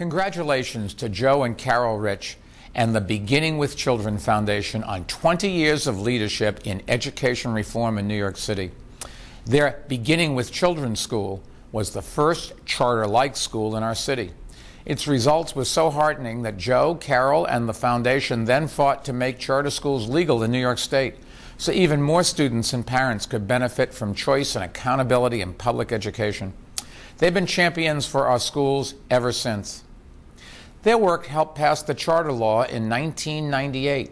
Congratulations to Joe and Carol Reich and the Beginning with Children Foundation on 20 years of leadership in education reform in New York City. Their Beginning with Children school was the first charter-like school in our city. Its results were so heartening that Joe, Carol, and the foundation then fought to make charter schools legal in New York State, so even more students and parents could benefit from choice and accountability in public education. They've been champions for our schools ever since. Their work helped pass the charter law in 1998.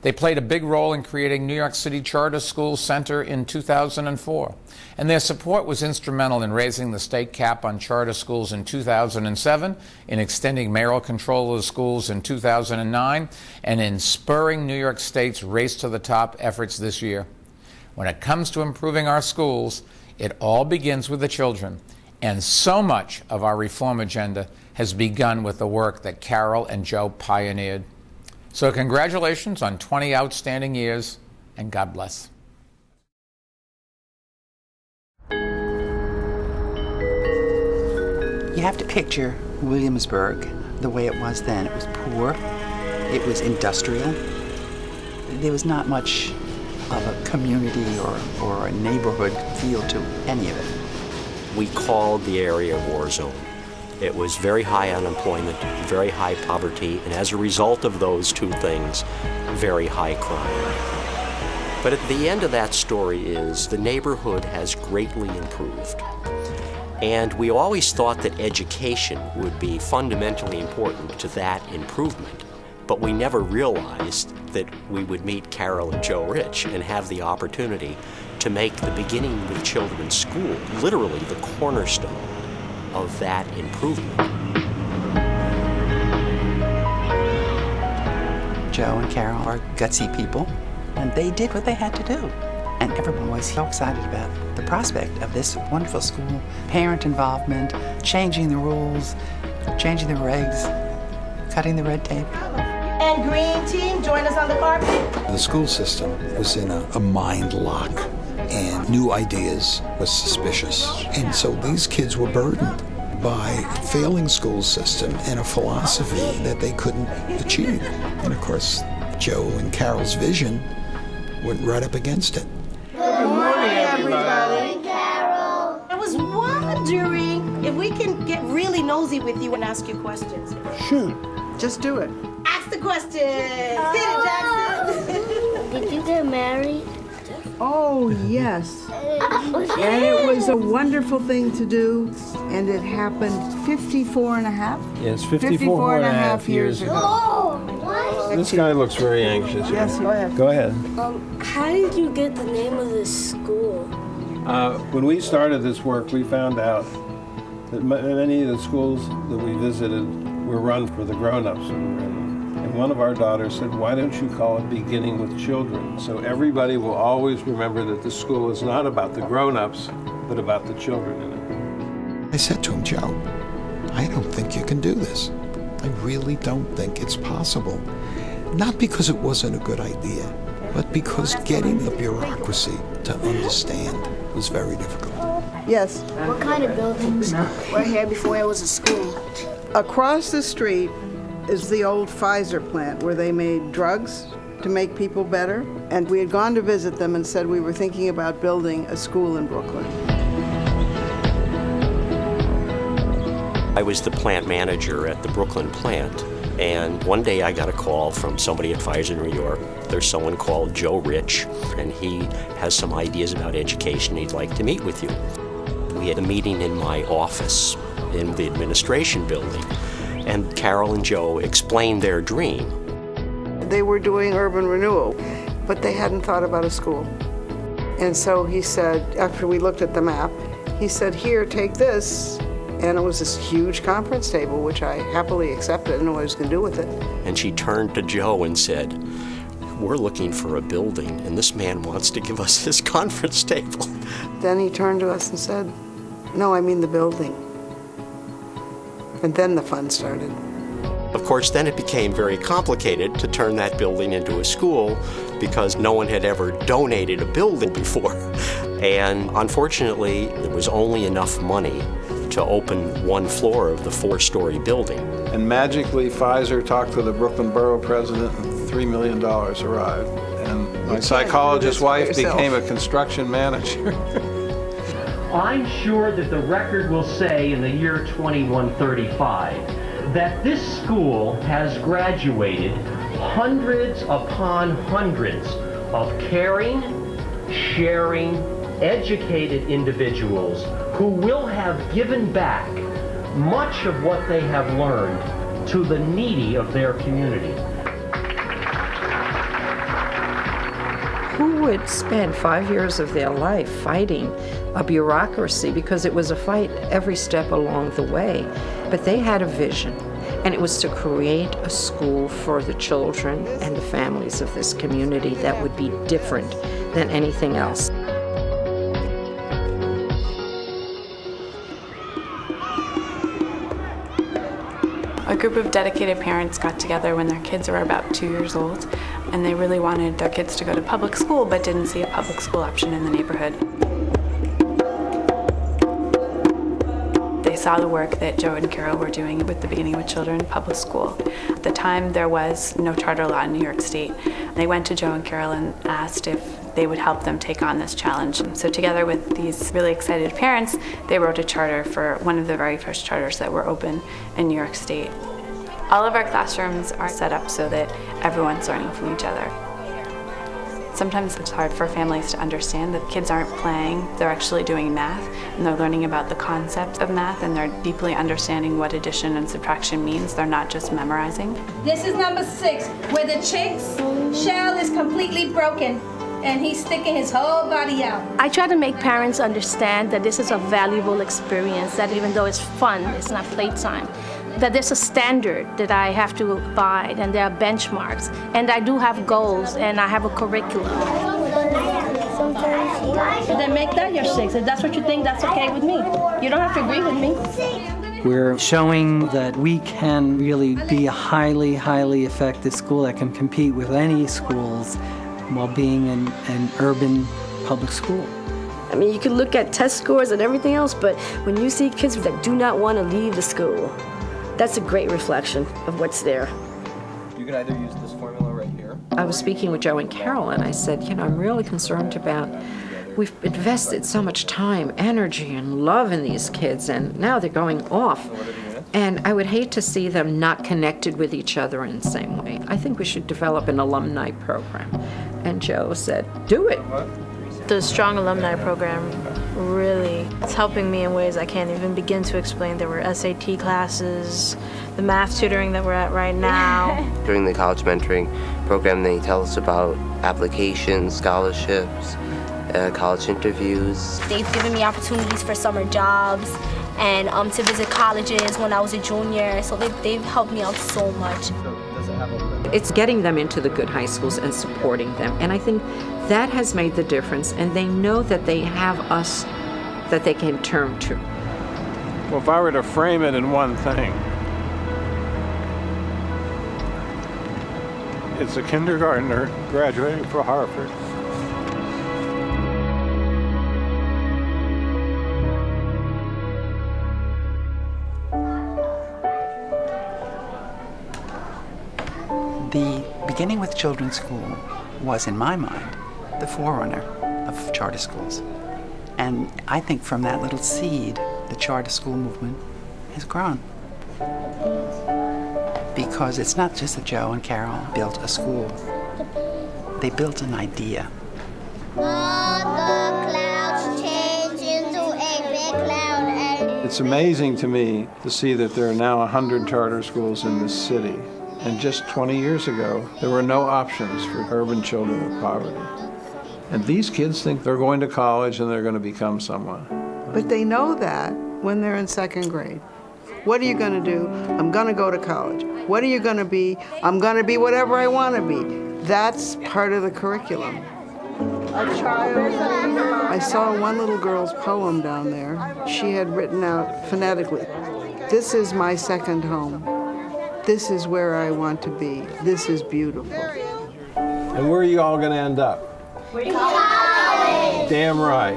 They played a big role in creating New York City Charter School Center in 2004. And their support was instrumental in raising the state cap on charter schools in 2007, in extending mayoral control of the schools in 2009, and in spurring New York State's Race to the Top efforts this year. When it comes to improving our schools, it all begins with the children. And so much of our reform agenda has begun with the work that Carol and Joe pioneered. So congratulations on 20 outstanding years, and God bless. You have to picture Williamsburg the way it was then. It was poor, it was industrial. There was not much of a community or a neighborhood feel to any of it. We called the area a war zone. It was very high unemployment, very high poverty, and as a result of those two things, very high crime. But at the end of that story is the neighborhood has greatly improved. And we always thought that education would be fundamentally important to that improvement. But we never realized that we would meet Carol and Joe Reich and have the opportunity to make the Beginning with Children school literally the cornerstone of that improvement. Joe and Carol are gutsy people, and they did what they had to do. And everyone was so excited about the prospect of this wonderful school, parent involvement, changing the rules, changing the regs, cutting the red tape. And green team, join us on the carpet. The school system was in a mind lock, and new ideas was suspicious. And so these kids were burdened by a failing school system and a philosophy that they couldn't achieve. And of course, Joe and Carol's vision went right up against it. Good morning, everybody. Carol. I was wondering if we can get really nosy with you and ask you questions. Shoot, just do it. Ask the question. Hit it, Jackson. Did you get married? Oh, yes. And it was a wonderful thing to do, and it happened 54 and a half? Yes, 54 and a half years ago. Oh, what? This guy looks very anxious. Yes, go ahead. Go ahead. How did you get the name of this school? When we started this work, we found out that many of the schools that we visited were run for the grown-ups. And one of our daughters said, why don't you call it Beginning with Children? So everybody will always remember that the school is not about the grown-ups, but about the children in it. I said to him, Joe, I don't think you can do this. I really don't think it's possible. Not because it wasn't a good idea, but because getting the bureaucracy to understand was very difficult. Yes. What kind of buildings were here before it was a school? Across the street is the old Pfizer plant where they made drugs to make people better. And we had gone to visit them and said we were thinking about building a school in Brooklyn. I was the plant manager at the Brooklyn plant, and one day I got a call from somebody at Pfizer New York. There's someone called Joe Reich, and he has some ideas about education. He'd like to meet with you. We had a meeting in my office in the administration building, and Carol and Joe explained their dream. They were doing urban renewal, but they hadn't thought about a school. And so he said, after we looked at the map, he said, here, take this. And it was this huge conference table, which I happily accepted. I didn't know what I was going to do with it. And she turned to Joe and said, we're looking for a building, and this man wants to give us his conference table. Then he turned to us and said, no, I mean the building. And then the fun started. Of course, then it became very complicated to turn that building into a school because no one had ever donated a building before. And unfortunately, there was only enough money to open one floor of the 4-story building. And magically, Pfizer talked to the Brooklyn Borough president and $3 million arrived. And my psychologist wife became a construction manager. I'm sure that the record will say in the year 2135 that this school has graduated hundreds upon hundreds of caring, sharing, educated individuals who will have given back much of what they have learned to the needy of their community. Who would spend 5 years of their life fighting a bureaucracy, because it was a fight every step along the way? But they had a vision, and it was to create a school for the children and the families of this community that would be different than anything else. A group of dedicated parents got together when their kids were about 2 years old, and they really wanted their kids to go to public school but didn't see a public school option in the neighborhood. They saw the work that Joe and Carol were doing with the Beginning with Children public school. At the time, there was no charter law in New York State. They went to Joe and Carol and asked if they would help them take on this challenge. So together with these really excited parents, they wrote a charter for one of the very first charters that were open in New York State. All of our classrooms are set up so that everyone's learning from each other. Sometimes it's hard for families to understand that kids aren't playing, they're actually doing math, and they're learning about the concept of math, and they're deeply understanding what addition and subtraction means. They're not just memorizing. This is number 6, where the chick's shell is completely broken, and he's sticking his whole body out. I try to make parents understand that this is a valuable experience, that even though it's fun, it's not playtime, that there's a standard that I have to abide, and there are benchmarks, and I do have goals, and I have a curriculum. Then make that your 6. If that's what you think, that's okay with me. You don't have to agree with me. We're showing that we can really be a highly, highly effective school that can compete with any schools while being an urban public school. I mean, you can look at test scores and everything else, but when you see kids that do not want to leave the school, that's a great reflection of what's there. You can either use this formula right here. I was speaking with Joe and Carol, and I said, I'm really concerned about, we've invested so much time, energy, and love in these kids, and now they're going off. And I would hate to see them not connected with each other in the same way. I think we should develop an alumni program. And Joe said, do it. The Strong Alumni Program really is helping me in ways I can't even begin to explain. There were SAT classes, the math tutoring that we're at right now. During the college mentoring program, they tell us about applications, scholarships, college interviews. They've given me opportunities for summer jobs and to visit colleges when I was a junior, so they've helped me out so much. It's getting them into the good high schools and supporting them, and I think that has made the difference, and they know that they have us that they can turn to. Well, if I were to frame it in one thing, it's a kindergartner graduating from Harvard. The Beginning with Children School was, in my mind, the forerunner of charter schools. And I think from that little seed, the charter school movement has grown. Because it's not just that Joe and Carol built a school. They built an idea. It's amazing to me to see that there are now 100 charter schools in this city. And just 20 years ago, there were no options for urban children of poverty. And these kids think they're going to college and they're going to become someone. But they know that when they're in 2nd grade. What are you going to do? I'm going to go to college. What are you going to be? I'm going to be whatever I want to be. That's part of the curriculum. I saw one little girl's poem down there. She had written out phonetically, "This is my second home. This is where I want to be. This is beautiful." And where are you all going to end up? College. Damn right.